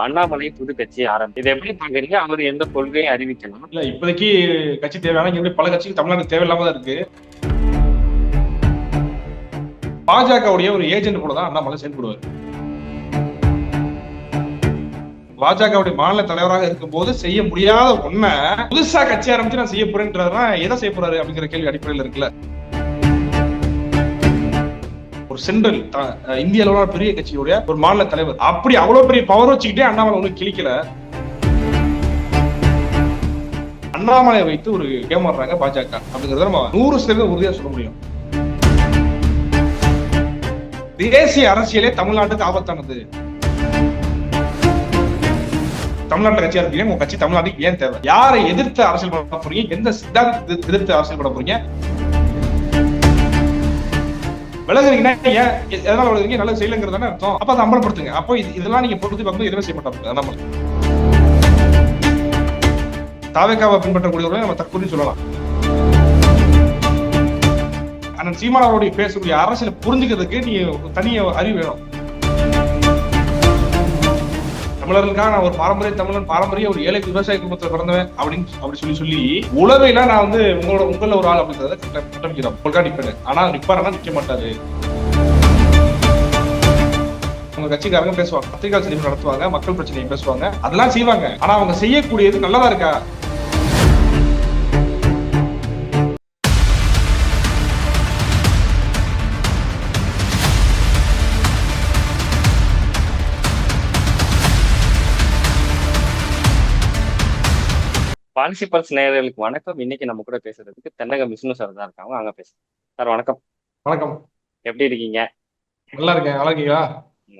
அண்ணாமலை புது கட்சி இதை எப்படி பாக்குறீங்க? அவர் எந்த கொள்கையை அறிவிக்கலாம்? இல்ல இப்போதைக்கு கட்சி தேவையான இங்க பல கட்சிக்கு தமிழ்நாடு தேவையில்லாம தான் இருக்கு. பாஜகவுடைய ஒரு ஏஜென்ட் கூட தான் அண்ணாமலை செயல்படுவார். பாஜகவுடைய மாநில தலைவராக இருக்கும் போது செய்ய முடியாத ஒண்ண புதுசா கட்சி ஆரம்பிச்சு நான் செய்ய போறேன்றதுனா எதை செய்ய போறாரு அப்படிங்கிற கேள்வி அடிப்படையில் இருக்குல்ல. ஒரு சென்ட்ரல் இந்திய அளவுல பெரிய கட்சியுடைய ஒரு மாநில தலைவர் அப்படி அவ்வளவு பெரிய பவர் வச்சுக்கிட்டே அண்ணாமலை ஒண்ணு கிழிக்கல. அண்ணாமலையை வைத்து ஒரு கேம் ஆடுறாங்க பாஜக அப்படிங்கறத நம்ம 100% உறுதியா சொல்ல முடியும். தேசிய அரசியலே தமிழ்நாட்டுக்கு ஆபத்தானது. தமிழ்நாட்டுல கட்சியா இருக்கீங்க, உங்க கட்சி தமிழ்நாட்டுக்கு ஏன் தேவை? யாரை எதிர்த்து அரசியல் பண்ண போறீங்க? எந்த சித்தாந்தத்தை எதிர்த்து அரசியல் பண்ண போறீங்க? விலகுறீங்கன்னா ஏன் எதனால விலகுறீங்க? நல்லது செய்யலங்கிறது தானே அர்த்தம். அப்ப அதை அம்பலப்படுத்துங்க. அப்போ இதெல்லாம் நீங்க பொறுத்து பார்க்கும்போது எதுவுமே செய்ய மாட்டாங்க. நம்ம தாவேக்காவை பின்பற்றக்கூடியவர்களை நம்ம தற்கொலை சொல்லலாம். அண்ணன் சீமான் அவருடைய பேசக்கூடிய அரசியல் புரிஞ்சுக்கிறதுக்கு நீ தனிய அறிவு வேணும். தமிழர்களுக்காக நான் ஒரு பாரம்பரிய தமிழன், பாரம்பரிய ஒரு ஏழை விவசாய குடும்பத்தில் பிறந்தவன் அப்படி சொல்லி உளவையில நான் வந்து உங்கள ஒரு ஆள் அப்படின்றத கட்டமைக்கிறோம். கொள்கா நிப்பேன். ஆனா நிப்பாருன்னா நிக்க மாட்டாரு. உங்க கட்சிக்காரங்க பேசுவாங்க, பத்திரிகை செய்தி நடத்துவாங்க, மக்கள் பிரச்சனையை பேசுவாங்க, அதெல்லாம் செய்வாங்க. ஆனா அவங்க செய்யக்கூடியது நல்லதா இருக்கா? பாலிசி பல்ஸ் நேயர்களுக்கு வணக்கம். இன்னைக்கு நம்ம கூட பேசுறதுக்கு தென்னகம் விஷ்ணு சார் தான் இருக்காங்க. அங்க பேசுறேன். சார் வணக்கம். வணக்கம். எப்படி இருக்கீங்க? நல்லா இருக்கேன். நல்லா இருக்கீங்களா?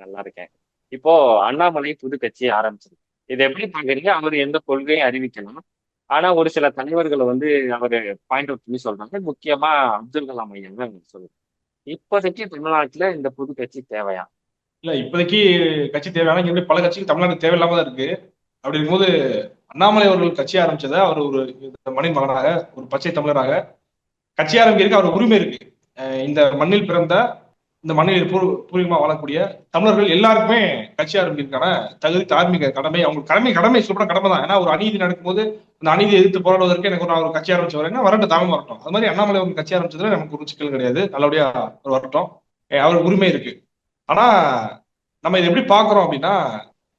நல்லா இருக்கேன். இப்போ அண்ணாமலை புது கட்சி ஆரம்பிச்சிருக்கு. இதை எப்படி பாக்குறீங்க? அவர் எந்த கொள்கையை அறிவிக்கலாம்? ஆனா ஒரு சில தலைவர்களை வந்து அவரு பாயிண்ட் அவுட் பண்ணி சொல்றாங்க. முக்கியமா அப்துல் கலாம் ஐயா சொல்லுங்க. இப்போதைக்கு தமிழ்நாட்டுல இந்த புது கட்சி தேவையா? இல்ல இப்போதைக்கு கட்சி தேவையான இங்க பல கட்சிக்கு தமிழ்நாடு தேவையில்லாம தான் இருக்கு. அப்படி இருக்கும்போது அண்ணாமலை அவர்கள் கட்சி ஆரம்பிச்சதை அவர் ஒரு மண்ணின் மகனாக, ஒரு பச்சை தமிழராக கட்சி ஆரம்பிக்கிறதுக்கு அவர் உரிமை இருக்கு. இந்த மண்ணில் பிறந்த, இந்த மண்ணில் பூர்வீகமா வாழக்கூடிய தமிழர்கள் எல்லாருக்குமே கட்சி ஆரம்பிக்கிறதுக்கான தகுதி, தார்மீக கடமை, அவங்க கடமை சொல்ற கடமை தான். ஏன்னா ஒரு அநீதி நடக்கும்போது அந்த அநீதியை எதிர்த்து போராடுவதற்கு எனக்கு ஒரு கட்சி ஆரம்பிச்சு வரேன்னா வரட்டும், தாமம் வரட்டும். அது மாதிரி அண்ணாமலை அவங்க கட்சி ஆரம்பிச்சதுல நமக்கு ஒரு சிக்கல் கிடையாது. நல்லபடியா அவர் வரட்டும், அவருக்கு உரிமை இருக்கு. ஆனா நம்ம இதை எப்படி பாக்குறோம் அப்படின்னா,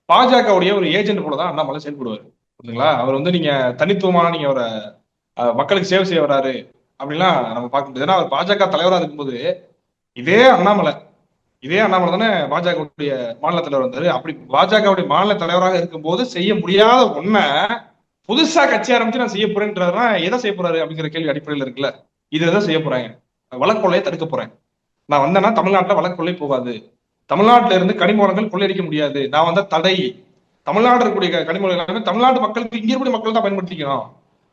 பாஜகவுடைய ஒரு ஏஜென்ட் கூட தான் அண்ணாமலை செயல்படுவார். புரியுதுங்களா? அவர் வந்து நீங்க தனித்துவமான நீங்க அவரை மக்களுக்கு சேவை செய்ய வராரு அப்படின்லாம் நம்ம பார்க்க முடியாது. ஏன்னா அவர் பாஜக தலைவராக இருக்கும்போது இதே அண்ணாமலை தானே பாஜகவுடைய மாநில தலைவர் வந்தாரு. அப்படி பாஜகவுடைய மாநில தலைவராக இருக்கும்போது செய்ய முடியாத ஒண்ண புதுசா கட்சி ஆரம்பிச்சு நான் செய்ய போறேன்றதுனா எதை செய்ய போறாரு அப்படிங்கிற கேள்வி அடிப்படையில் இருக்குல்ல. இது எதை செய்ய போறாங்க? வழக்கொள்ளையை தடுக்க போறேன். நான் வந்தேன்னா தமிழ்நாட்டுல வழக்கொள்ளை போகாது, தமிழ்நாட்டுல இருந்து கனிம வளங்கள் கொள்ளையடிக்க முடியாது, நான் வந்த தடை, தமிழ்நாடு இருக்கக்கூடிய கனிம வளங்கள் தமிழ்நாட்டு மக்களுக்கு இங்க இருக்கக்கூடிய மக்கள் தான் பயன்படுத்திக்கணும்,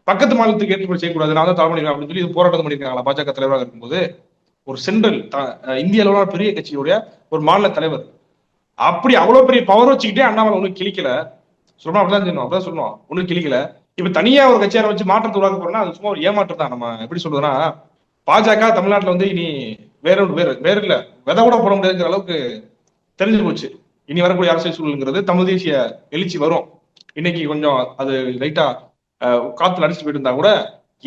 பக்கத்து மாநிலத்துக்கு ஏற்றுமதி செய்யக்கூடாது, நான் தான் தலைமுறை அப்படின்னு சொல்லி இது போராட்டம் பண்ணியிருக்காங்களா பாஜக தலைவராக இருக்கும்போது? ஒரு சென்ட்ரல் இந்திய அளவுல பெரிய கட்சியுடைய ஒரு மாநில தலைவர் அப்படி அவ்வளவு பெரிய பவர் வச்சுக்கிட்டே அண்ணாமலை ஒண்ணு கிழிக்கல. சொல்லணும் அப்படிதான் சொல்லணும், ஒண்ணு கிழிக்கல. இப்ப தனியா ஒரு கட்சியார வச்சு மாற்றத்தை உருவாக்க போறோம்னா அது சும்மா ஒரு ஏமாற்றம் தான். நம்ம எப்படி சொல்றதுன்னா, பாஜக தமிழ்நாட்டுல வந்து இனி வேற இல்ல, விதை கூட போட முடியாதுங்கிற அளவுக்கு தெரிஞ்சு போச்சு. இனி வரக்கூடிய அரசியல் சூழலுங்கிறது தமிழ் தேசிய எழுச்சி வரும். இன்னைக்கு கொஞ்சம் அது லைட்டா காத்துல அடிச்சுட்டு போயிட்டு இருந்தா கூட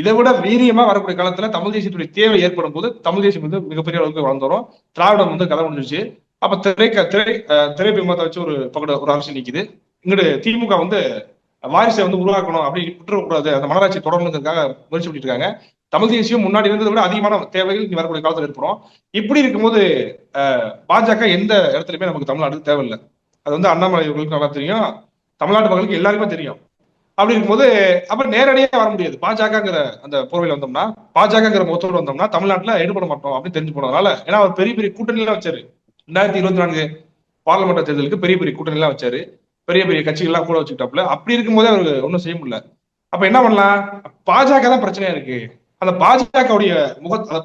இதை விட வீரியமா வரக்கூடிய காலத்துல தமிழ் தேசியத்துடைய தேவை ஏற்படும் போது தமிழ் தேசியம் வந்து மிகப்பெரிய அளவுக்கு வளர்ந்துரும். திராவிடம் வந்து கதை முடிஞ்சிருச்சு. அப்ப திரைப்பிரமத்தை வச்சு ஒரு அரசியல் நிக்குது. இங்கிட்டு திமுக வந்து வாரிசை வந்து உருவாக்கணும், அப்படி விட்டுறக்கூடாது, அந்த மனராட்சி தொடரணுங்கிறதுக்காக முயற்சி பண்ணிட்டு இருக்காங்க. தமிழ் தேசியம் முன்னாடி இருந்ததை விட அதிகமான தேவைகள் இனி வரக்கூடிய காலத்துல ஏற்படும். இப்படி இருக்கும்போது பாஜக எந்த இடத்துலயுமே நமக்கு தமிழ்நாடு தேவையில்லை. அது வந்து அண்ணாமலை அவர்களுக்கு நல்லா தெரியும், தமிழ்நாட்டு மக்களுக்கு எல்லாருமே தெரியும். அப்படி இருக்கும்போது அப்ப நேரடியா வர முடியாது. பாஜகங்கிற அந்த போர்வையில் வந்தோம்னா, பாஜகங்கிற முகத்தோடு வந்தோம்னா தமிழ்நாட்டுல ஈடுபட மாட்டோம் அப்படின்னு தெரிஞ்சு போனதுனால, ஏன்னா அவர் பெரிய பெரிய கூட்டணி எல்லாம் வச்சாரு. 2024 பார்லிமெண்ட் தேர்தலுக்கு பெரிய பெரிய கூட்டணி எல்லாம் வச்சாரு, பெரிய பெரிய கட்சிகள் எல்லாம் கூட வச்சுக்கிட்டாப்புல. அப்படி இருக்கும்போதே அவருக்கு ஒன்றும் செய்ய முடியல. அப்ப என்ன பண்ணலாம்? பாஜக தான் பிரச்சனையா இருக்கு. அந்த பாஜகவுடைய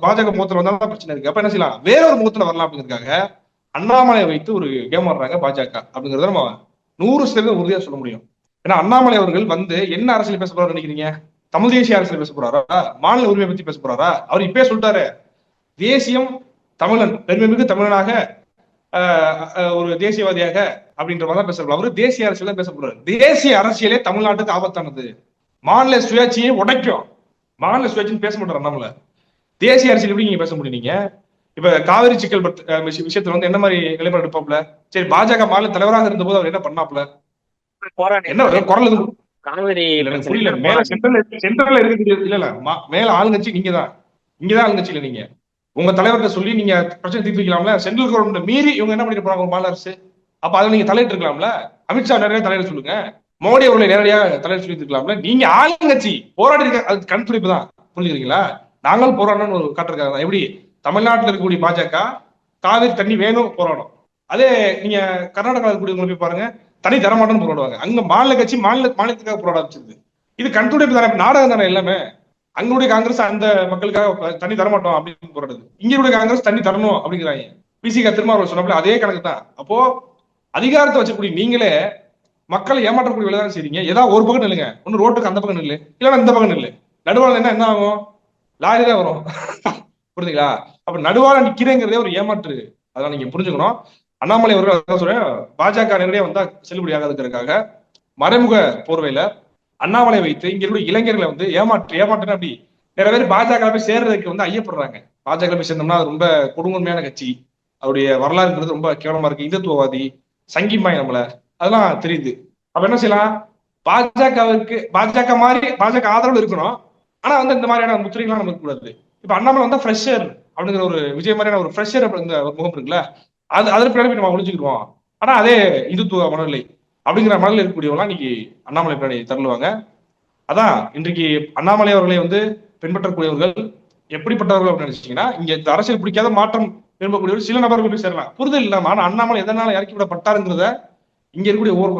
பாஜக முகத்துல வந்தாலும் பிரச்சனை இருக்கு. அப்ப என்ன செய்யலாம்? வேற ஒரு முகத்துல வரலாம் அப்படிங்கிறதுக்காக அண்ணாமலையை வைத்து ஒரு கேம் ஆடுறாங்க பாஜக அப்படிங்கறத நம்ம 100% உறுதியா சொல்ல முடியும். ஏன்னா அண்ணாமலை அவர்கள் வந்து என்ன அரசியல் பேச போறாரு நினைக்கிறீங்க? தமிழ் தேசிய அரசியல் பேச போறாரா? மாநில உரிமை பத்தி பேச போறாரா? அவர் இப்பயே சொல்லிட்டாரு, தேசியம் தமிழன், பெருமைமிகு தமிழனாக ஒரு தேசியவாதியாக அப்படின்ற மாதிரி தான் பேசுறாரு. அவரு தேசிய அரசியல் தான் பேச போறாரு. தேசிய அரசியலே தமிழ்நாட்டுக்கு ஆபத்தானது, மாநில சுயாட்சியை உடைக்கும். மாநில சுயாட்சின்னு பேச மாட்டாரு நம்மள. தேசிய அரசியல் எப்படி நீங்க பேச முடியும்? நீங்க இப்ப காவிரி சிக்கல் விஷயத்துல வந்து என்ன மாதிரி நிலைப்பாடு எடுப்பாப்ல? சரி, பாஜக மாநில தலைவராக இருந்தபோது அவர் என்ன பண்ணாப்ல? என்ன குரல் எதுவும் காவிரி புரியல. மேல சென்ட்ரல்ல இருக்கக்கூடிய இல்ல மேல ஆளுங்கட்சி நீங்க தான். இங்கதான் ஆளுங்கட்சி இல்ல. நீங்க உங்க தலைவர்கிட்ட சொல்லி நீங்க பிரச்சனை தீர்த்துக்கலாம்ல. சென்ட்ரல் கவர்மெண்ட் மீறி இவங்க என்ன பண்ணிட்டு போறாங்க மாநில அரசு? அப்ப அதுல நீங்க தலையிட்டு இருக்கலாம்ல. அமித்ஷா நேரடியாக தலையிட சொல்லுங்க, மோடி அவர்களை நேரடியாக தலையிட சொல்லி இருக்கலாம்ல. நீங்க ஆளுங்கட்சி போராடி இருக்க, அது கண் துடைப்பு தான். புரிஞ்சுக்கிறீங்களா? நாங்கள் போராடணும்னு ஒரு காட்டுறதுக்காக தான். எப்படி தமிழ்நாட்டில் இருக்கக்கூடிய பாஜக காவிரி தண்ணி வேணும் போராடும், அதே நீங்க கர்நாடகாவில் இருக்கக்கூடிய போய் பாருங்க, தனி தரமாட்டோம்னு போராடுவாங்க. அங்க மாநில கட்சி மாநிலத்துக்காக போராட ஆரம்பிச்சிருது. இது கண் துடைப்பு தானே, நாடகம் தானே எல்லாமே. அங்களுடைய காங்கிரஸ் அந்த மக்களுக்காக தண்ணி தரமாட்டோம் அப்படின்னு போராடுது, இங்களுடைய காங்கிரஸ் தண்ணி தரணும் அப்படிங்கிறாங்க. பிசிகா திருமாவளவன் சொன்னப்பல அதே கணக்கு தான். அப்போ அதிகாரத்தை வச்சக்கூடிய நீங்களே மக்களை ஏமாற்றக்கூடிய வேலை தான் செய்றீங்க. ஏதாவது ஒரு பக்கம் இல்லைங்க, ஒன்னு ரோட்டுக்கு அந்த பக்கம் இல்லை, இல்லைன்னா இந்த பக்கம் இல்லை. நடுவாள என்ன ஆகும்? லாரி தான் வரும். புரியுதுங்களா? அப்ப நடுவாள நிக்கிறேங்கிறதே ஒரு ஏமாற்று. அதான் நீங்க புரிஞ்சுக்கணும். அண்ணாமலை அவர்கள் அதான் சொல்றேன், பாஜக நேரடியாக வந்தா செல்லுபடி ஆகாதுங்கிறதுக்காக மறைமுக போர்வையில அண்ணாமலை வைத்து இங்க இருக்கிற இளைஞர்களை வந்து ஏமாற்று அப்படி நிறைய பேர் பாஜக போய் சேர்றதுக்கு வந்து ஐயப்படுறாங்க. பாஜக போய் சேர்ந்தோம்னா அது ரொம்ப கொடுமையான கட்சி, அவருடைய வரலாறுங்கிறது ரொம்ப கேவலமா இருக்கு, இந்துத்துவவாதி, சங்கிமாய் நம்மள, அதெல்லாம் தெரியுது. அப்ப என்ன செய்யலாம்? பாஜக மாதிரி பாஜக ஆதரவு இருக்கணும், ஆனா வந்து இந்த மாதிரியான முத்திரைகள்லாம் நமக்கு கூடாது. இப்ப அண்ணாமலை வந்தா ஃப்ரெஷர் அப்படிங்கிற ஒரு விஜய் மாதிரியான ஒரு ஃப்ரெஷர் இந்த முகம் இருக்குல்ல, அதற்கு பின்னாடி நம்ம ஒழிச்சுக்கிடுவோம். ஆனா அதே இந்துத்துவ மனநிலை அப்படிங்கிற மனநிலை இருக்கக்கூடியவங்களாம் இன்னைக்கு அண்ணாமலை பின்னாடி தள்ளுவாங்க. அதான் இன்றைக்கு அண்ணாமலை அவர்களை வந்து பின்பற்றக்கூடியவர்கள் எப்படிப்பட்டவர்கள் அப்படின்னு நினைச்சீங்கன்னா, இங்க இந்த அரசியல் பிடிக்காத மாற்றம் விரும்பக்கூடியவர்கள் சில நபர்கள் போய் சேரலாம், புரிதல் இல்லாம. ஆனா அண்ணாமலை எதனால இறக்கி விடப்பட்டாருங்கிறத இங்க இருக்கக்கூடிய ஒவ்வொரு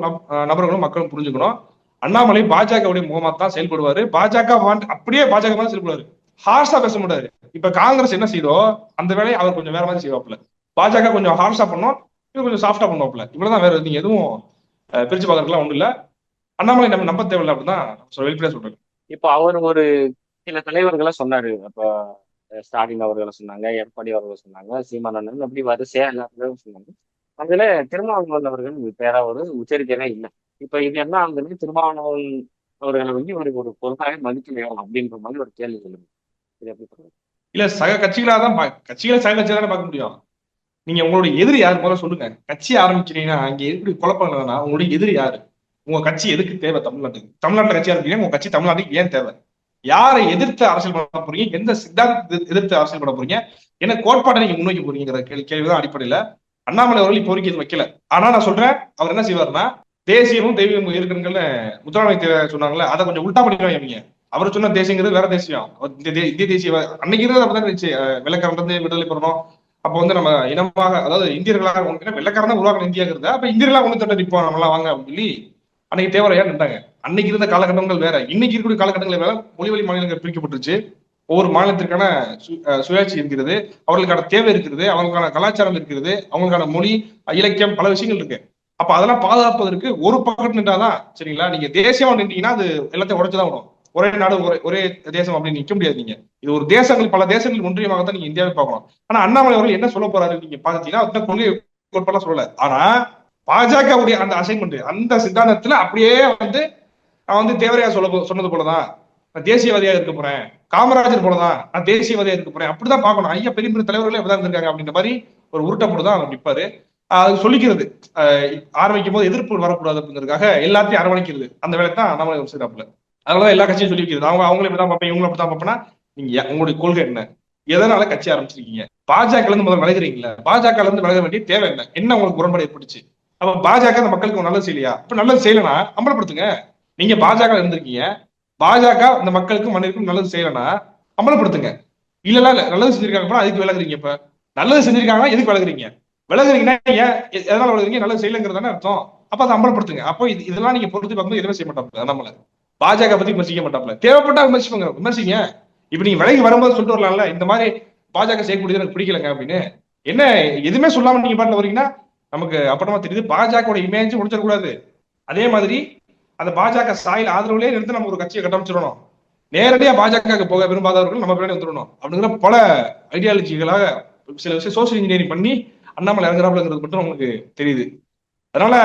நபர்களும் மக்களும் புரிஞ்சுக்கணும். அண்ணாமலை பாஜகவுடைய முகமா தான் செயல்படுவாரு. பாஜக அப்படியே பாஜக மாதிரி செயல்படுவாரு, ஹார்ஷா பேச மாட்டாரு. இப்ப காங்கிரஸ் என்ன செய்தோ அந்த வேலையை அவர் கொஞ்சம் வேற மாதிரி செய்வாப்ல. பாஜக கொஞ்சம் ஹார்ஷா பண்ணோம், இவர் கொஞ்சம் சாஃப்டா பண்ணுவாப்ல. இவ்வளவுதான், வேற நீங்க எதுவும் பிரிச்சு பாக்குறதுலாம் ஒண்ணு இல்ல. அண்ணாமலை நம்ம நம்ப தேவையில்லை அப்படிதான் வெளிப்படையா சொல்றேன். இப்போ அவர் ஒரு சில தலைவர்களை சொன்னாரு. அப்ப ஸ்டாலின் அவர்களை சொன்னாங்க, எடப்பாடி அவர்களை சொன்னாங்க, சீமானந்தன், அப்படி வரிசையா எல்லாத்துக்கும் சொன்னாங்க. அதுல திருமாவளவன் அவர்கள் பேரா ஒரு உச்சரிக்கவே இல்லை. இப்ப இது என்ன ஆகுதுன்னு, திருமாவளவன் அவர்களை வந்து ஒரு ஒரு பொருளாக மதிக்கலையோ அப்படின்ற மாதிரி ஒரு கேள்வி சொல்லுங்க. இது எப்படி சொல்றது? இல்ல, சக கட்சிகளாதான் கட்சிகளை சக கட்சியா தானே பார்க்க முடியும். நீங்க உங்களுடைய எதிரி யாரு முதல்ல சொல்லுங்க. கட்சி ஆரம்பிக்கிறீங்கன்னா அங்க எப்படி குழப்பம் இல்லைன்னா உங்களுடைய எதிரி யாரு? உங்க கட்சி எதுக்கு தேவை தமிழ்நாட்டுக்கு? தமிழ்நாட்டுல கட்சி ஆரம்பிக்கிறீங்க, உங்க கட்சி தமிழ்நாட்டுக்கு ஏன் தேவை? யாரை எதிர்த்து அரசியல் பண்ண போறீங்க? எந்த சித்தாந்தத்தை எதிர்த்து அரசியல் பண்ண போறீங்க? என்ன கோட்பாட்டை நீங்க முன்னோக்கி போறீங்கிற கேள்விதான் அடிப்படையில அண்ணாமலை அவர்கள் இப்போ வரைக்கும் எதுவும் வைக்கல. ஆனா நான் சொல்றேன், அவர் என்ன செய்வாருன்னா, தேசியமும் தெய்வமும் இருக்குன்னு முத்துராமலிங்க தேவர் சொன்னாங்கல்ல, அதை கொஞ்சம் உல்டா பண்ணிடுவாங்க. அவர் சொன்ன தேசியங்கிறது வேற தேசியம், இந்திய தேசிய அன்னைக்கு இருந்தது அப்படிதான் இருந்துச்சு. வெள்ளக்காரன் விடுதலை பெறணும், அப்ப வந்து நம்ம இனமாக, அதாவது இந்தியர்களாக வெள்ளக்காரன் தான் உருவாக்கணும் இந்தியாங்கிறது. அப்ப இந்தியர்களாக ஒண்ணு தட்ட நிற்போம் நம்மளாம் வாங்க அப்படின்னு சொல்லி அன்னைக்கு தேவரையா நின்றாங்க. அன்னைக்கு இருந்த காலகட்டங்கள் வேற, இன்னைக்கு இருக்கக்கூடிய காலகட்டங்கள் வேற. மொழிவழி மாநிலங்கள் பிரிக்கப்பட்டுருச்சு, ஒவ்வொரு மாநிலத்திற்கான சுயாட்சி இருக்கிறது, அவர்களுக்கான தேவை இருக்கிறது, அவங்களுக்கான கலாச்சாரம் இருக்கிறது, அவங்களுக்கான மொழி, இலக்கியம், பல விஷயங்கள் இருக்கு. அப்ப அதெல்லாம் பாதுகாப்பதற்கு ஒரு பக்கம் நின்றாதான் சரிங்களா? நீங்க தேசியமா நின்றீங்கன்னா அது எல்லாத்தையும் உடைச்சுதான் விடும். ஒரே நாடு ஒரே தேசம் அப்படின்னு நிக்க முடியாது. நீங்க இது ஒரு தேசங்கள், பல தேசங்கள் ஒன்றியமாகத்தான் நீங்க இந்தியாவை பார்க்கணும். ஆனா அண்ணாமலை அவர்கள் என்ன சொல்ல போறாரு நீங்க பாத்தீங்கன்னா, அதுதான் கொள்கை கோட்பாடெல்லாம் சொல்லல. ஆனா பாஜகவுடைய அந்த அசைன்மெண்ட், அந்த சித்தாந்தத்துல அப்படியே வந்து நான் வந்து தேவரையா சொன்னது போலதான் நான் தேசியவாதியா இருக்க போறேன், காமராஜர் போலதான் நான் தேசியவாதியா இருக்க போறேன், அப்படிதான் பார்க்கணும். ஐயா பெரிய பெரிய தலைவர்களே அப்படிதான் இருந்திருக்காங்க அப்படின்ற மாதிரி ஒரு உருட்டப்பட்டுதான் அவர் நிற்பாரு. அது சொல்லிக்கிறது, ஆரம்பிக்கும் போது எதிர்ப்பு வரக்கூடாது அப்படிங்கிறதுக்காக எல்லாத்தையும் அரவணைக்கிறது, அந்த வேலை தான் அண்ணாமலை செய்யறாப்புல. அதனாலதான் எல்லா கட்சியும் சொல்லி வைக்கிறது. அவங்களும் இப்படிதான் பார்ப்பேன், இவங்களும் அப்படிதான் பார்ப்பேன்னா, நீங்க உங்களுடைய கொள்கை என்ன? எதனால கட்சி ஆரம்பிச்சிருக்கீங்க? பாஜக இருந்து முதல்ல விலகுறீங்களா? பாஜக இருந்து விலக வேண்டிய தேவை என்ன உங்களுக்கு முரண்பாடு ஏற்பட்டுச்சு? அப்ப பாஜக அந்த மக்களுக்கு நல்லது செய்யலையா? இப்ப நல்லது செய்யலனா அமலப்படுத்துங்க. நீங்க பாஜக இருந்திருக்கீங்க, பாஜக இந்த மக்களுக்கும் மண்ணிற்கும் நல்லது செய்யலனா அமலப்படுத்துங்க. இல்ல நல்லது செஞ்சிருக்காங்க, அதுக்கு விலகுறீங்க. இப்ப நல்லது செஞ்சிருக்காங்கன்னா எதுக்கு விலகுறீங்க? விலகுறீங்கன்னா ஏன், எதனால விலகுறீங்க? நல்லது செய்யலங்கிறதானே அர்த்தம். அப்ப அதை அமலப்படுத்துங்க. அப்போ இதெல்லாம் நீங்க பொறுத்து பார்க்கும்போது எதுவுமே செய்ய மாட்டாங்க. நம்மள பாஜக பத்தி விமர்சிக்க மாட்டாப்ல. தேவைப்பட்டா விமர்சிங்க. இப்ப நீங்க விலகி வரும்போது சொல்லிட்டு வரலாம்ல, இந்த மாதிரி பாஜக செய்யக்கூடியது எனக்கு பிடிக்கலங்க அப்படின்னு. என்ன எதுவுமே சொல்லாம நீங்க பாட்டுல வரீங்கன்னா நமக்கு அப்படமா தெரியுது, பாஜக இமேஜ் முடிச்சிடக்கூடாது. அதே மாதிரி அந்த பாஜக சாயில் ஆதரவுலேயே நிறுத்தி நம்ம ஒரு கட்சியை கட்டமைச்சிடணும். நேரடியா பாஜக போக விரும்பாதவர்கள் நம்ம பின்னாடி வந்துடணும் அப்படிங்கிற பல ஐடியாலஜிகளாக சில விஷயம் சோசியல் இன்ஜினியரிங் பண்ணி அண்ணாமலை இறங்குறாப்புலங்கிறது மட்டும் நமக்கு தெரியுது. அதனால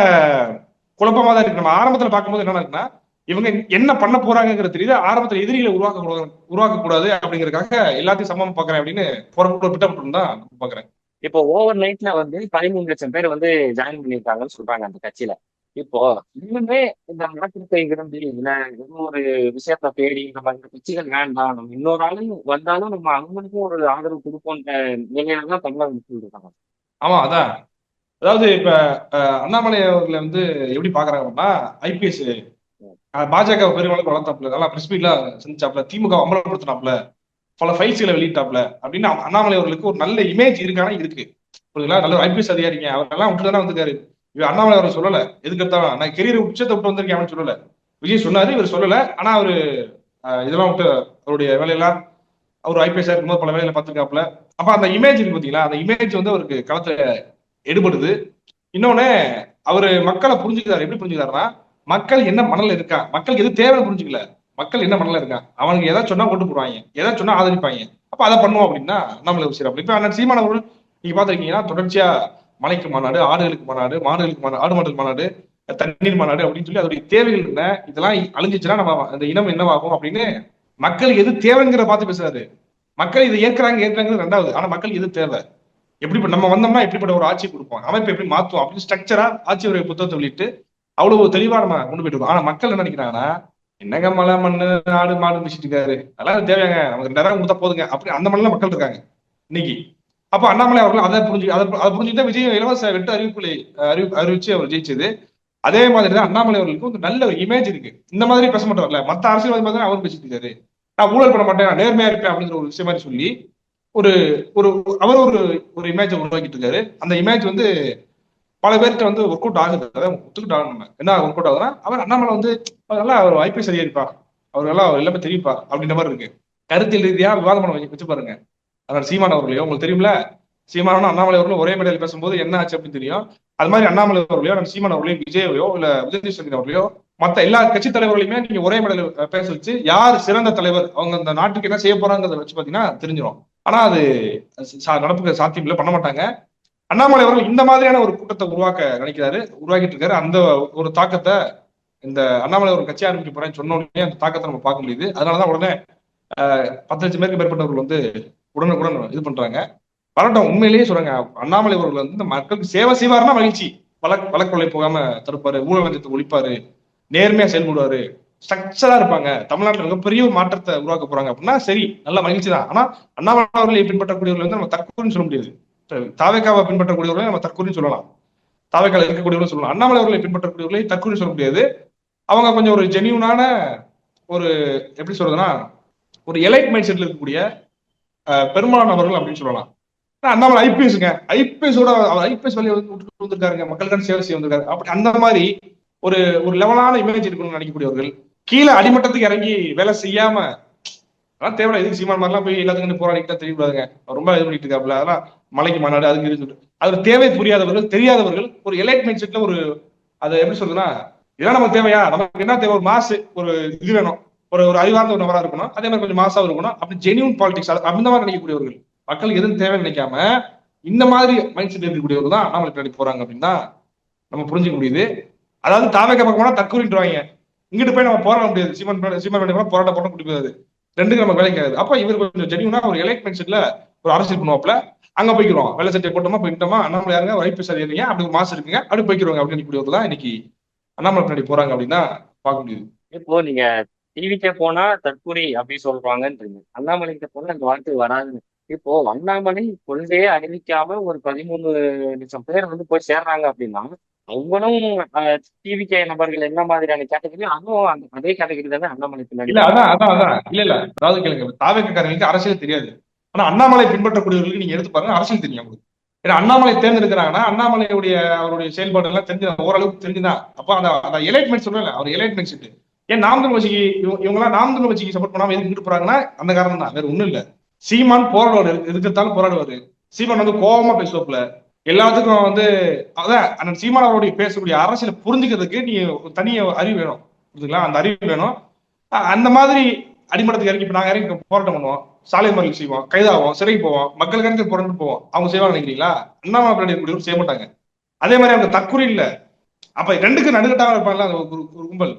குழப்பமா தான் இருக்கு. நம்ம ஆரம்பத்துல பார்க்கும்போது என்ன இருக்குன்னா, இவங்க என்ன பண்ண போறாங்கிறது தெரியுது. ஆரம்பத்துல எதிரிகளை உருவாக்க கூடாது அப்படிங்கறதுக்காக எல்லாத்தையும் சமமா பாக்குறேன் அப்படின்னு புறப்பட்டு திட்டப்பட்டு தான் பாக்குறேன். இப்போ ஓவர் நைட்ல வந்து 13 லட்சம் பேர் வந்து ஜாயின் பண்ணியிருக்காங்கன்னு சொல்றாங்க அந்த கட்சியில. இப்போ இன்னுமே இந்த மாற்றத்தை விரும்பி இல்ல ஏதோ ஒரு விஷயத்த தேடி நம்ம இந்த கட்சிகள் வேண்டாம், நம்ம இன்னொரு ஆளு வந்தாலும் நம்ம அவங்களுக்கும் ஒரு ஆதரவு கொடுப்போன்ற நிலையில தான் தமிழக மக்கள் இருக்காங்க. ஆமா, அதான். அதாவது இப்ப அண்ணாமலை அவர்களை வந்து எப்படி பாக்குறாங்க அப்படின்னா, ஐபிஎஸ் பாஜக பெருமளவுக்கு வளர்த்தாப்புல, நல்லா பிரஸ் மீட்லாம் செஞ்சாப்ல, திமுக அமலப்படுத்தினாப்ல, பல ஃபைல்ஸ்களை வெளியிட்டாப்ல அப்படின்னு அண்ணாமலை அவர்களுக்கு ஒரு நல்ல இமேஜ் இருக்கானா இருக்கு. புரியுதுங்களா? நல்ல ஐபிஎஸ் அதிகாரிங்க அவரெல்லாம் விட்டு தானே வந்திருக்காரு. இவர் அண்ணாமலை அவர் சொல்லல, எதுக்கு எடுத்தாலும் நான் கெரியர் உச்சத்தை விட்டு வந்திருக்கேன் அப்படின்னு சொல்லல. விஜய் சொன்னாரு, இவர் சொல்லல. ஆனா அவரு இதெல்லாம் விட்டு அவருடைய வேலையெல்லாம் அவர் ஐபிஎஸ் இருக்கும்போது பல வேலையில பார்த்திருக்காப்ல. அப்ப அந்த இமேஜ் இருக்கு பாத்தீங்களா, அந்த இமேஜ் வந்து அவருக்கு களத்துல எடுபடுது. இன்னொன்னு, அவரு மக்களை புரிஞ்சுக்கிறாரு. எப்படி புரிஞ்சுக்கிறாருன்னா, மக்கள் என்ன மனநில இருக்கா, மக்களுக்கு எது தேவைன்னு புரிஞ்சுக்கல, மக்கள் என்ன மனநில இருக்கா, அவனுக்கு எதாவது சொன்னா கொண்டு போடுவாங்க, எதாவது சொன்னா ஆதரிப்பாங்க, அப்ப அதை பண்ணுவோம் அப்படின்னா நம்மள விஷயம். இப்ப அண்ணன் சீமான் அவர்கள் நீங்க பாத்திருக்கீங்கன்னா, தொடர்ச்சியா மலைக்கு மாநாடு, ஆடுகளுக்கு மாநாடு, மாடுகளுக்கு மாநாடு, ஆடு மாடுகள் மாநாடு, தண்ணீர் மாநாடு அப்படின்னு சொல்லி அதோடைய தேவைகள் என்ன, இதெல்லாம் அழிஞ்சிச்சுன்னா நம்ம அந்த இனம் என்னவாகும் அப்படின்னு மக்களுக்கு எது தேவைங்கிற பார்த்து பேசுறாரு. மக்கள் இதை ஏற்கிறாங்கிறது ரெண்டாவது. ஆனா மக்களுக்கு எது தேவை, எப்படி நம்ம வந்தோம்னா எப்படிப்பட்ட ஒரு ஆட்சி கொடுப்போம், அமைப்பு எப்படி மாத்துவோம் அப்படின்னு ஸ்ட்ரக்சரா ஆட்சி உரை புத்தகத்தை வெளியிட்டு அவ்வளவு தெளிவா நம்ம கொண்டு போயிட்டு இருக்கோம். ஆனா மக்கள் என்ன நினைக்கிறாங்கன்னா, என்னங்க மலை மண்ணு ஆடு மாடு பேசிட்டு இருக்காரு, அதெல்லாம் தேவையாங்க, நமக்கு 2,000 கொடுத்தா போதுங்க அப்படி அந்த மாதிரிலாம் மக்கள் இருக்காங்க இன்னைக்கு. அப்ப அண்ணாமலை அவர்கள் அதை புரிஞ்சுதான் விஜய் இலவச வெட்டு அறிவிப்புகளை அறிவிச்சு அவர் ஜெயிச்சது. அதே மாதிரிதான் அண்ணாமலை அவர்களுக்கு ஒரு நல்ல ஒரு இமேஜ் இருக்கு. இந்த மாதிரி பேச மாட்டார்ல, மத்த அரசியல்வாதி மாதிரி அவர் பேசிட்டு இருக்காரு. நான் ஊழல் பண்ண மாட்டேன், நான் நேர்மையா இருப்பேன் அப்படிங்கிற ஒரு விஷயம் மாதிரி சொல்லி ஒரு ஒரு அவர் ஒரு இமேஜ் உருவாக்கிட்டு இருக்காரு. அந்த இமேஜ் வந்து பல பேர்கிட்ட வந்து ஒர்க் அவுட் ஆகுது. அதான் ஒத்துக்கிட்டு ஆகணும். நம்ம என்ன ஒர்க் அவுட் ஆகுதுன்னா, அவர் அண்ணாமலை வந்து அவர் நல்லா அவர் ஐபிஎஸ் அதிகாரிப்பா, அவர் நல்லா எல்லாமே தெரியுப்பா அப்படின்ற மாதிரி இருக்கு. கருத்தியல் ரீதியா விவாதம் பண்ண வச்சு பாருங்க. அதனால சீமான் அவர்களையோ உங்களுக்கு தெரியும்ல, சீமானும் அண்ணாமலை அவர்களும் ஒரே மேடையில் பேசும்போது என்ன ஆச்சு அப்படின்னு தெரியும். அது மாதிரி அண்ணாமலை அவர்களையோ நம்ம சீமான் அவர்களையும் விஜயவையோ இல்ல உதயநிதி அவர்களையோ மத்த எல்லா கட்சி தலைவர்களையுமே நீங்க ஒரே மேடையில் பேச வச்சு யார் சிறந்த தலைவர், அவங்க அந்த நாட்டுக்கு என்ன செய்ய போறாங்கிறத வச்சு பாத்தீங்கன்னா தெரிஞ்சிடும். ஆனா அது நடப்புக்கு சாத்தியம் இல்லை, பண்ண மாட்டாங்க. அண்ணாமலை அவர்கள் இந்த மாதிரியான ஒரு கூட்டத்தை உருவாக்கிட்டு இருக்காரு. அந்த ஒரு தாக்கத்தை இந்த அண்ணாமலை ஒரு கட்சி ஆரம்பிக்க போறேன்னு சொன்ன உடனே அந்த தாக்கத்தை நம்ம பார்க்க முடியுது. அதனாலதான் உடனே 10 லட்சம் பேருக்கு மேற்பட்டவர்கள் வந்து உடனுக்குடன் இது பண்றாங்க. வரட்டும், உண்மையிலேயே சொல்றாங்க, அண்ணாமலை அவர்கள் வந்து இந்த மக்களுக்கு சேவை செய்வாருன்னா மகிழ்ச்சி. வழக்கொலை போகாம தடுப்பாரு, ஊழல் லஞ்சத்தை ஒழிப்பாரு, நேர்மையா செயல்படுவாரு, ஸ்ட்ரக்சரா இருப்பாங்க, தமிழ்நாட்டில் மிகப்பெரிய ஒரு மாற்றத்தை உருவாக்க போறாங்க அப்படின்னா சரி, நல்ல மகிழ்ச்சி தான். ஆனா அண்ணாமலை அவர்களை பின்பற்றக்கூடியவர்கள் வந்து நம்ம தற்கூறுன்னு சொல்ல முடியாது. தாவேக்காவை பின்பற்றக்கூடியவர்களை நம்ம தற்கூறின்னு சொல்லலாம், தாவேக்கால இருக்கக்கூடியவர்கள் சொல்லலாம். அண்ணாமலை அவர்களை பின்பற்றக்கூடியவர்களை தற்கூறி சொல்ல முடியாது. அவங்க கொஞ்சம் ஒரு ஜெனியூனான ஒரு எப்படி சொல்றதுன்னா ஒரு எலைட் மைண்ட் செட்ல இருக்கக்கூடிய பெரும்பாலான நபர்கள் அப்படின்னு சொல்லலாம். அண்ணாமலை ஐபிஎஸ்ங்க, ஐபிஎஸோட ஐபிஎஸ் வேலையை விட்டுட்டு வந்திருக்காருங்க, மக்களுக்கான சேவை செய்ய வந்திருக்காரு. அப்படி அந்த மாதிரி ஒரு ஒரு லெவலான இமேஜ் இருக்கணும்னு நினைக்கக்கூடியவர்கள் கீழே அடிமட்டத்துக்கு இறங்கி வேலை செய்யாம, அதெல்லாம் தேவையில்ல. எதுக்கு சீமான் மாதிரிலாம் போய் எல்லாத்துக்கும் போராடிக்கிட்டா தெரியக்கூடாதுங்க, ரொம்ப இது பண்ணிட்டு இருக்காப்புல, அதெல்லாம் மலைக்கு மாநாடு அதுக்கு இருக்கு. அது தேவை புரியாதவர்கள், தெரியாதவர்கள் ஒரு எலைட் மைண்ட் செட்ல ஒரு அதை எப்படி சொல்றதுன்னா, இதெல்லாம் நமக்கு தேவையா, நமக்கு என்ன தேவை, ஒரு மாசு ஒரு இது வேணும், ஒரு ஒரு அறிவார்ந்த ஒரு நபரா இருக்கணும், அதே மாதிரி கொஞ்சம் மாசா இருக்கணும், அப்படி ஜெனியூன் பாலிடிக்ஸ் அந்த மாதிரி நினைக்கக்கூடியவர்கள், மக்களுக்கு எதுவும் தேவைன்னு நினைக்காம இந்த மாதிரி மைண்ட் செட் இருக்கக்கூடியவர்கள் தான் அண்ணாமலை பின்னாடி போறாங்க அப்படின்னு தான் நம்ம புரிஞ்சுக்க முடியுது. அதாவது தாவேக்கா பக்கமா தற்கூறிட்டுருவாங்க, இங்கிட்டு போய் நம்ம போராட முடியாது, சீமான் போராட்டம் போட முடியாது, ரெண்டுக்கு நம்ம வேலைக்கு ஆகுது. அப்ப இவர் கொஞ்சம் ஜெனியூனா ஒரு எலைட் மைண்ட் செட்ல ஒரு அரசியல் பண்ணுவாப்ல, அங்க போய்க்கிறோம், வெள்ளை சட்டை போட்டோமா போயிட்டோமா, அண்ணாமலை யாருங்க ஐபிஎஸ் அதிகாரிங்க, அப்படி ஒரு மாசம் இருக்குங்க, அப்படி போய்க்கிறோங்க அப்படின்னு கூடியவர்கள் தான் இன்னைக்கு அண்ணாமலை பின்னாடி போறாங்க அப்படின்னா பார்க்க முடியுது. இப்போ நீங்க டிவிக்கே போனா தற்கூரி அப்படி சொல்றாங்கன்றீங்க, அண்ணாமலைக்கு போனா அந்த வார்த்தை வராதுன்னு. இப்போ அண்ணாமலை கொள்கையே அறிவிக்காம ஒரு 13 லட்சம் பேர் வந்து போய் சேர்றாங்க அப்படின்னா, அவங்களும் டிவிகே நபர்கள் என்ன மாதிரியான கேட்டகரி, அதுவும் அந்த அதே கேட்டகரி தானே அண்ணாமலை பின்னாடி இல்ல போறாங்க. அதான் இல்ல அதாவது கேளுங்க, தாவேக்காரங்களுக்கு அரசியல் தெரியாது, ஆனா அண்ணாமலை பின்பற்றக்கூடியவர்களுக்கு நீங்க எடுத்து பாருங்க அரசியல் தெரியும் அவங்களுக்கு. ஏன்னா அண்ணாமலை தேர்ந்தெடுக்கிறாங்கன்னா அவருடைய செயல்பாடு எல்லாம் தெரிஞ்சு ஓரளவுக்கு தெரிஞ்சுதான். அப்ப அந்த எலைட்மெண்ட் சொல்றேன், அவர் எலைட்மெண்ட் செட். ஏன் நாம் தமிழ் கட்சிக்கு இவங்கெல்லாம் நாம் தமிழ் கட்சிக்கு சப்போர்ட் பண்ணாம எதுக்கு போறாங்கன்னா அந்த காரணம் தான், வேற ஒண்ணும் இல்ல. சீமான் போராடுவாரு, எதுக்கத்தாலும் போராடுவாரு. சீமான் வந்து கோபமா பேசுவாப்புல, எல்லாத்துக்கும் வந்து அதான் அந்த சீமான் அவருடைய பேசக்கூடிய அரசியலை புரிஞ்சுக்கிறதுக்கு நீ தனிய அறிவு வேணும், புரிஞ்சுங்களா, அந்த அறிவு வேணும். அந்த மாதிரி அடிமட்டத்துக்கு இறங்கி இப்ப நாங்க இறங்கி போராட்டம் பண்ணுவோம், சாலை மறியல் செய்வோம், கைதாவோம், சிறைக்கு போவோம், மக்களுக்கு இறங்கி புரண்டு போவோம். அவங்க செய்வாங்க நினைக்கிறீங்களா? அண்ணாமலை பின்னாடி இருக்கக்கூடியவர் செய்ய மாட்டாங்க. அதே மாதிரி அவங்க தற்கொலை இல்ல. அப்ப ரெண்டுக்கு நடுக்கட்டாக இருப்பாங்கல்ல அந்த ஒரு கும்பல்,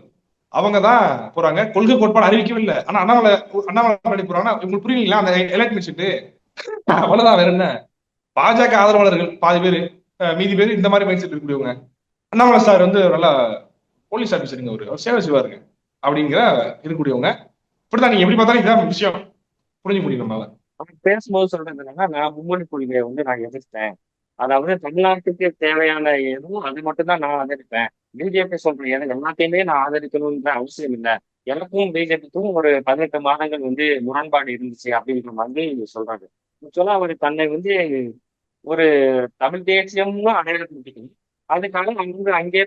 அவங்க தான் போறாங்க. கொள்கை கோட்பாடு அறிவிக்கவே இல்லை. ஆனா அண்ணாமலை பின்னாடி போறாங்கன்னா உங்களுக்கு புரியலீங்களா? அந்த எலைட் மிச்சிட்டு அவ்வளவுதான், வேற என்ன. பாஜக ஆதரவாளர்கள் பாதி பேரு, மீதி பேர் இந்த மாதிரி மைண்ட் செட் இருக்கக்கூடியவங்க. அண்ணாமலை சார் வந்து நல்லா போலீஸ் ஆபீசருங்க, அவர் சேவை செய்வாருங்க அப்படிங்கிற இருக்கக்கூடியவங்க. இப்படிதான் நீங்க எப்படி பார்த்தாலும் இதான் விஷயம் புரிஞ்சு முடியும் நம்மளால. அவர் பேசும்போது சொல்றது என்னன்னா, நான் மும்மொழி கொள்கையை வந்து நான் எதிர்த்தேன். அதாவது தமிழ்நாட்டுக்கு தேவையான எதுவும் அது மட்டும் தான் நான் ஆதரிப்பேன். பிஜேபி சொல்ற எல்லாத்தையுமே நான் ஆதரிக்கணும்ன்ற அவசியம் இல்லை. எனக்கும் பிஜேபிக்கும் ஒரு 18 மாதங்கள் வந்து முரண்பாடு இருந்துச்சு அப்படின்ற மாதிரி சொல்றாரு. ஆக்சுவலா அவர் தன்னை வந்து ஒரு தமிழ் தேசியம்னு அடையாளப்படுத்திக்கணும். அதுக்காக நான் வந்து அங்கே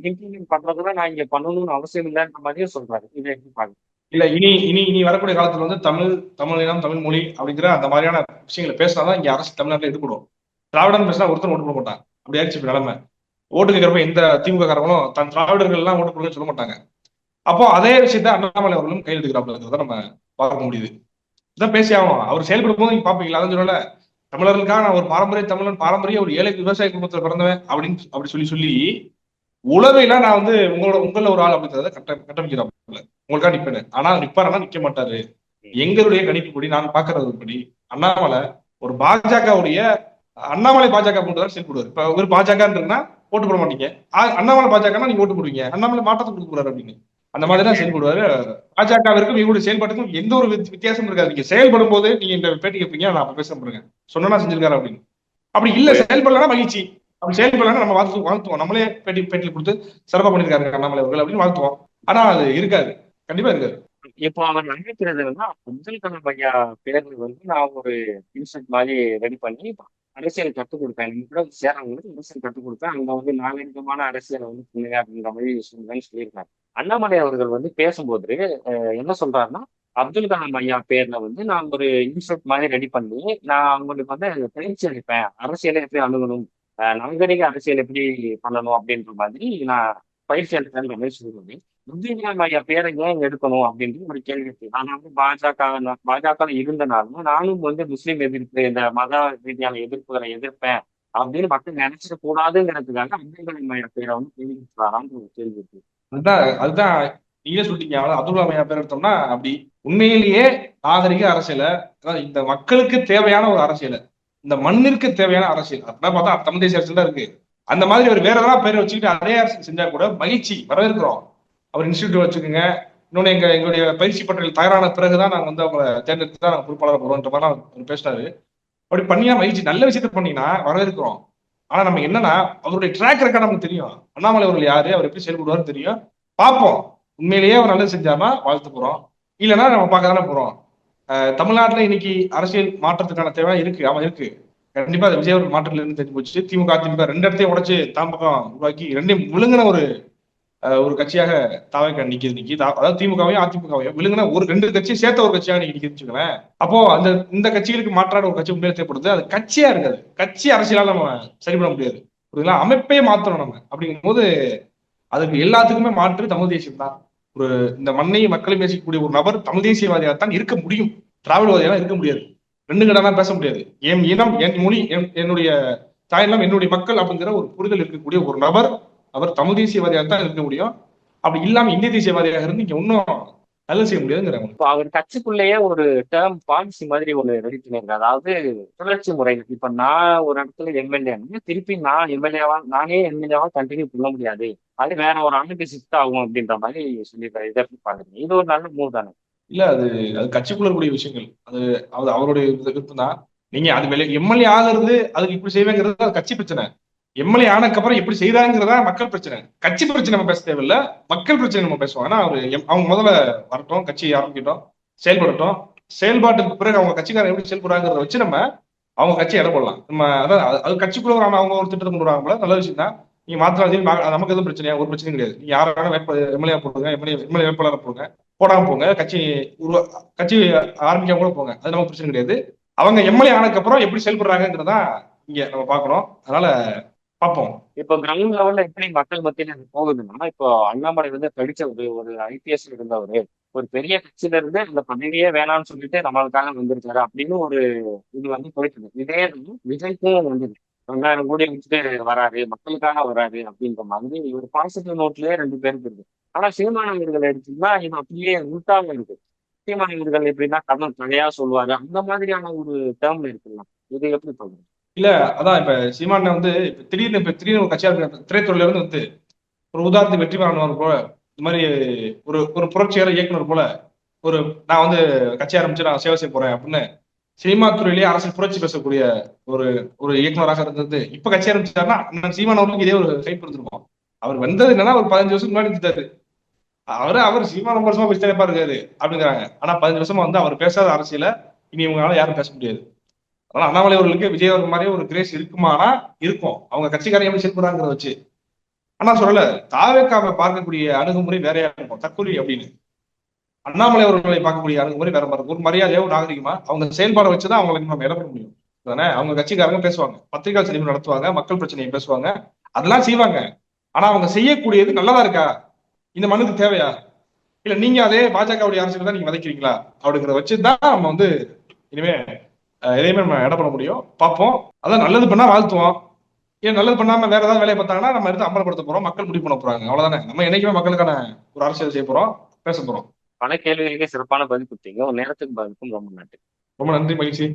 இம்ப்ளிமெண்ட் பண்றதுதான் நான் இங்க பண்ணணும்னு அவசியம் இல்லைன்ற மாதிரியும் சொல்றாரு. இதை எப்படி பாருங்க. இல்ல, இனி இனி இனி வரக்கூடிய காலத்துல வந்து தமிழ் இனம், தமிழ் மொழி அப்படிங்கிற அந்த மாதிரியான விஷயங்களை பேசினாதான் இங்க அரசு தமிழ்நாட்டில் எடுக்கணும். திராவிடன் பேசினா ஒருத்தர் ஓட்டு போட மாட்டான். அப்படி ஆயிடுச்சு இப்ப நிலைமை. ஓட்டு கேட்கிறப்ப எந்த திமுக காரங்களும் தன் திராவிடர்கள் எல்லாம் ஓட்டு போடுன்னு சொல்ல மாட்டாங்க. அப்போ அதே விஷயத்த அண்ணாமலை அவர்களும் கையில் எடுக்கிறாப்ல நம்ம பார்க்க முடியுது. இதான் பேசி ஆகணும். அவர் செயல்படும் போது நீங்க பாப்பீங்களா? அதான் சொல்லல, தமிழர்களுக்காக நான் ஒரு பாரம்பரிய தமிழன், பாரம்பரிய ஒரு ஏழை விவசாய குடும்பத்துல பிறந்தவன் அப்படின்னு அப்படி சொல்லி சொல்லி உளவையில நான் வந்து உங்கள ஒரு ஆள் அப்படின்றத கட்டமைக்கிறாப்ல. உங்களுக்காக நிப்பேன்னு. ஆனா நிப்பாருன்னா நிக்க மாட்டாரு. எங்களுடைய கணிப்புப்படி நான் பாக்குறதுபடி அண்ணாமலை ஒரு பாஜகவுடைய அண்ணாமலை பாஜக போட்டுதான் செயல்படுவார். இப்ப ஒரு பாஜக இருக்குன்னா ஓட்டு போட மாட்டீங்க, அண்ணாமலை பாஜகனா நீங்க ஓட்டு போடுவீங்க. அண்ணாமலை மாற்றத்தை கொடுக்க போறாரு அப்படின்னு அந்த மாதிரி தான் செயல்படுவாரு. பாஜகவிற்கும் இவங்களுடைய செயல்பாட்டுக்கும் எந்த ஒரு வித்தியாசமும் இருக்காது. நீங்க செயல்படும் போது நீங்க இந்த பேட்டி கேட்பீங்க, நான் அப்ப பேச பாருங்க சொன்னா செஞ்சிருக்காரு அப்படின்னு. அப்படி இல்ல செயல்படலன்னா மகிழ்ச்சி, அப்படி செயல்படலன்னா நம்ம வாழ்த்துவோம். நம்மளே பேட்டியில் கொடுத்து சிறப்பா பண்ணிருக்காரு அண்ணாமலை அவர்கள் அப்படின்னு வாழ்த்துவோம். ஆனா அது இருக்காது, கண்டிப்பா இருக்காது. இப்போ அவர் நினைக்கிறது என்னன்னா, அப்துல் கலாம் ஐயா பேர்ல வந்து நான் ஒரு இன்ஸ்டியூட் மாதிரி ரெடி பண்ணி அரசியல் கற்றுக் கொடுப்பேன். நம்ம கூட சேர்றவங்களுக்கு அரசியல் கற்றுக் கொடுப்பேன். அங்க வந்து நாகரிகமான அரசியலை வந்து பண்ணுங்க அப்படின்ற மாதிரி சொல்லுவேன்னு சொல்லியிருக்காரு. அண்ணாமலை அவர்கள் வந்து பேசும்போது என்ன சொல்றாருன்னா, அப்துல் கலாம் ஐயா பேர்ல வந்து நான் ஒரு இன்ஸ்டியூட் மாதிரி ரெடி பண்ணி நான் அவங்களுக்கு வந்து பயிற்சி அளிப்பேன். அரசியலை எப்படி அணுகணும், நாகரிக அரசியல் எப்படி பண்ணணும் அப்படின்ற மாதிரி நான் பயிற்சி அளிப்பேன்ற மாதிரி சொல்லுவேன். அப்துல் கலாம் ஐயா பேரை ஏன் எடுக்கணும் அப்படின்ட்டு ஒரு கேள்வி இருக்கு. நான் வந்து பாஜக இருந்தனாலும் நானும் வந்து முஸ்லீம் எதிர்ப்பு, இந்த மத ரீதியான எதிர்ப்புகளை எதிர்ப்பேன் அப்படின்னு மக்கள் நினைச்சிட கூடாதுங்கிறதுக்காக அப்துல் கலாம் ஐயா பேரை வந்து கேள்விப்பட்டாரான்னு ஒரு கேள்வி இருக்கு. அதுதான் நீங்களே சொல்லிட்டீங்க. அப்துல் கலாம் ஐயா பேர் எடுத்தோம்னா அப்படி உண்மையிலேயே நாகரிக அரசியலை, இந்த மக்களுக்கு தேவையான ஒரு அரசியலை, இந்த மண்ணிற்கு தேவையான அரசியல் அப்படின்னா பார்த்தா தமிழ் தேசிய அரசியல் தான் இருக்கு. அந்த மாதிரி ஒரு வேற ஏதாவது பேரை வச்சுக்கிட்டு அதே அரசியல் செஞ்சா கூட மகிழ்ச்சி, வரவேற்கிறோம். அவர் இன்ஸ்டியூட் வச்சுக்கோங்க. இன்னொன்னு எங்களுடைய பயிற்சி பட்டியல் தயாரான பிறகுதான் நாங்க வந்து அவங்களை தேர்ந்தெடுத்து தான் நாங்க பொறுப்பாளர் போறோம்ன்ற மாதிரி அவர் பேசினாரு. அப்படி பண்ணியா மகிழ்ச்சி, நல்ல விஷயத்த பண்ணீங்கன்னா வரவேற்கிறோம். ஆனா நம்ம என்னன்னா அவருடைய ட்ராக் ரெக்கார்ட் நமக்கு தெரியும். அண்ணாமலை அவர்கள் யாரு, அவர் எப்படி செயல்படுவார்னு தெரியும். பார்ப்போம். உண்மையிலேயே அவர் நல்லது செஞ்சாருன்னா வாழ்த்து போறோம், இல்லைன்னா நம்ம பார்க்க தானே போறோம். தமிழ்நாட்டுல இன்னைக்கு அரசியல் மாற்றத்துக்கான தேவை இருக்கு. ஆமா இருக்கு, கண்டிப்பா. விஜய் அவர்கள் மாற்றத்துல இருந்து தெரிஞ்சு போச்சு. திமுக அதிமுக ரெண்டு இடத்தையும் உடைச்சு தாம்பக்கம் உருவாக்கி ரெண்டையும் விழுங்கின ஒரு கட்சியாக தாவேக்கா நிக்குது இன்னைக்கு. அதாவது திமுகவையும் அதிமுகவையும் விழுங்கின ஒரு ரெண்டு கட்சியை சேர்த்த ஒரு கட்சியாக நீங்க நிக்குதுன்னு. அப்போ இந்த கட்சிகளுக்கு மாற்றான ஒரு கட்சி உண்மையில தேவைப்படுது. அது கட்சியா இருக்காது, கட்சி அரசியலால நம்ம சரி பண்ண முடியாது. புரியுதுங்களா? அமைப்பே மாற்றணும் நம்ம. அப்படிங்கும் போது அதுக்கு எல்லாத்துக்குமே மாற்று தமிழ் தேசியம் தான். இந்த மண்ணையும் மக்களையும் பேசிக்கக்கூடிய ஒரு நபர் தமிழ் தேசியவாதியாகத்தான் இருக்க முடியும். திராவிடவாதியாக இருக்க முடியாது. ரெண்டு கடலாம் பேச முடியாது. என் இனம், என் மொழி, என்னுடைய தாயெல்லாம் என்னுடைய மக்கள் அப்படிங்கிற ஒரு புரிதல் இருக்கக்கூடிய ஒரு நபர் அவர் தமிழ் தேசியவாதியாக தான் இருக்க முடியும். அப்படி இல்லாம இந்திய தேசியவாதியாக இருந்து இங்க இன்னும் நல்லது செய்ய முடியாதுங்கிறாங்க. இப்போ அவர் கட்சிக்குள்ளேயே ஒரு டேர்ம் பாலிசி மாதிரி ஒண்ணு ரெடி பண்ணிருக்காரு. அதாவது சுழற்சி முறை. இப்ப நான் ஒரு இடத்துல எம்எல்ஏ, திருப்பி நானே எம்எல்ஏவா கண்டினியூ பண்ண முடியாது, அது வேற ஒரு ஆளுக்கு ஷிஃப்ட் ஆகும் அப்படின்ற மாதிரி சொல்லியிருக்காரு. இதை எப்படி பாக்குறீங்க? இது ஒரு நல்ல மூவ் தானே? இல்ல, அது கட்சிக்குள்ள இருக்கக்கூடிய விஷயங்கள். அது அவருடைய விருப்பம் தான். நீங்க அது எம்எல்ஏ ஆகிறது அதுக்கு இப்படி செய்வேங்கிறது அது கட்சி பிரச்சனை. எம்எல்ஏ ஆனதுக்கு அப்புறம் எப்படி செய்யறாங்கிறதா மக்கள் பிரச்சனை. கட்சி பிரச்சனை நம்ம பேச தேவையில்ல, மக்கள் பிரச்சனை நம்ம பேசுவோம். ஆனா அவங்க முதல்ல வரட்டும், கட்சி ஆரம்பிக்கட்டும், செயல்படட்டும். செயல்பாட்டுக்கு பிறகு அவங்க கட்சிக்காரர் எப்படி செயல்படுறாங்கிறத வச்சு நம்ம அவங்க கட்சி இடம் போடலாம். நம்ம அதான் அது கட்சிக்குள்ள அவங்க ஒரு திட்டத்தை கொண்டு வராங்களா, நல்ல விஷயம் தான். நீங்க மாத்திரம் நமக்கு எதுவும் பிரச்சனையா? ஒரு பிரச்சனையும் கிடையாது. நீங்க யாராலும் எம்எல்ஏ போடுங்க, எம்எல்ஏ வேட்பாளரை போடுங்க, போடாம போங்க. கட்சி ஆரம்பிக்காம கூட போங்க, அது நமக்கு பிரச்சனை கிடையாது. அவங்க எம்எல்ஏ ஆனதுக்கு அப்புறம் எப்படி செயல்படுறாங்கிறதா இங்க நம்ம பாக்குறோம். அதனால பார்ப்போம். இப்போ கிரவுண்ட் லெவல்ல எப்படி மக்கள் மத்தியில போகுதுன்னா, இப்போ அண்ணாமலை வந்து படிச்ச ஒரு ஐபிஎஸ் இருந்தவர், ஒரு பெரிய கட்சியில இருந்து அந்த பதவியே வேணாம்னு சொல்லிட்டு நம்மளுக்காக வந்திருக்காரு அப்படின்னு ஒரு இது வந்து போயிட்டு இருக்கு. இதே தான் விஜய்க்கும் வந்தது. 2000 கோடி வச்சுட்டு வராரு, மக்களுக்காக வராரு அப்படின்ற மாதிரி ஒரு பாசிட்டிவ் நோட்லயே 2 பேருக்கு இருக்கு. ஆனா சீமான் அவர்கள் எடுத்தீங்கன்னா இது அப்படியே உள்டாம இருக்கு. சீமான் அவர்கள் எப்படின்னா கண்ணன் தலையா சொல்லுவாரு, அந்த மாதிரியான ஒரு டேர்ம்ல இருக்கலாம். இது எப்படி சொல்றது? இல்ல, அதான் இப்ப சீமான் வந்து இப்ப திடீர்னு ஒரு கட்சியா திரைத்துறையில இருந்து வந்து ஒரு உதாரணத்துக்கு வெற்றிமாறன் போல, இந்த மாதிரி ஒரு ஒரு புரட்சியாளர் இயக்குனர் போல ஒரு நான் வந்து கட்சி ஆரம்பிச்சு நான் சேவை செய்ய போறேன் அப்படின்னு சினிமா துறையிலேயே அரசியல் புரட்சி பேசக்கூடிய ஒரு ஒரு இயக்குனராக இருந்தது. இப்ப கட்சி ஆரம்பிச்சாருன்னா அண்ணன் சீமான் அவர்களுக்கு இதே ஒரு கைப்பு இருந்திருக்கும். அவர் வந்தது என்னன்னா ஒரு 15 வருஷம் முன்னாடி இருந்தாரு. அவர் சீமான் ரொம்ப வருஷமா பேசிட்டே இருக்காரு அப்படிங்கிறாங்க. ஆனா 15 வருஷமா வந்து அவர் பேசாத அரசியல இனி இவங்களால யாரும் பேச முடியாது. அதனால அண்ணாமலை அவர்களுக்கு விஜய் அவர்கள் மாதிரியே ஒரு கிரேஸ் இருக்குமானா இருக்கும். அவங்க கட்சிக்காரங்க எப்படி செயல்படுறாங்கிறத வச்சு. ஆனா சொல்லல, தாவேக்காவை பார்க்கக்கூடிய அணுகுமுறை வேறையா இருக்கும். தற்கொலை அப்படின்னு அண்ணாமலை அவர்களை பார்க்கக்கூடிய அணுகுமுறை வேற மாதிரி இருக்கும். ஒரு மரியாதையோ ஒரு நாகரிகமா அவங்க செயல்பாடை வச்சுதான் அவங்களுக்கு நம்ம இடம் பண்ண முடியும். தானே அவங்க கட்சிக்காரங்க பேசுவாங்க, பத்திரிகை சந்திப்பு நடத்துவாங்க, மக்கள் பிரச்சனையை பேசுவாங்க, அதெல்லாம் செய்வாங்க. ஆனா அவங்க செய்யக்கூடியது நல்லதா இருக்கா, இந்த மண்ணுக்கு தேவையா, இல்ல நீங்க அதே பாஜகவுடைய அரசியல் தான் நீங்க விதைக்கிறீங்களா அப்படிங்கிறத வச்சுதான் நம்ம வந்து இனிமே எதையுமே நம்ம இடம் பண்ண முடியும். பார்ப்போம். அதான் நல்லது பண்ணா வாழ்த்துவோம். ஏன் நல்லது பண்ணாம வேற ஏதாவது வேலையை பார்த்தாங்கன்னா நம்ம எடுத்து அமல்படுத்த போறோம், மக்கள் முடிவு பண்ண போறாங்க. அவ்வளவுதானே. நம்ம என்னைக்குமே மக்களுக்கான ஒரு அரசியல் செய்ய போறோம், பேச போறோம். பல கேள்விகளுக்கே சிறப்பான பதில் கொடுத்தீங்க. ஒரு நேரத்துக்கு பதிலுக்கும் ரொம்ப நன்றி. ரொம்ப நன்றி, மகிழ்ச்சி.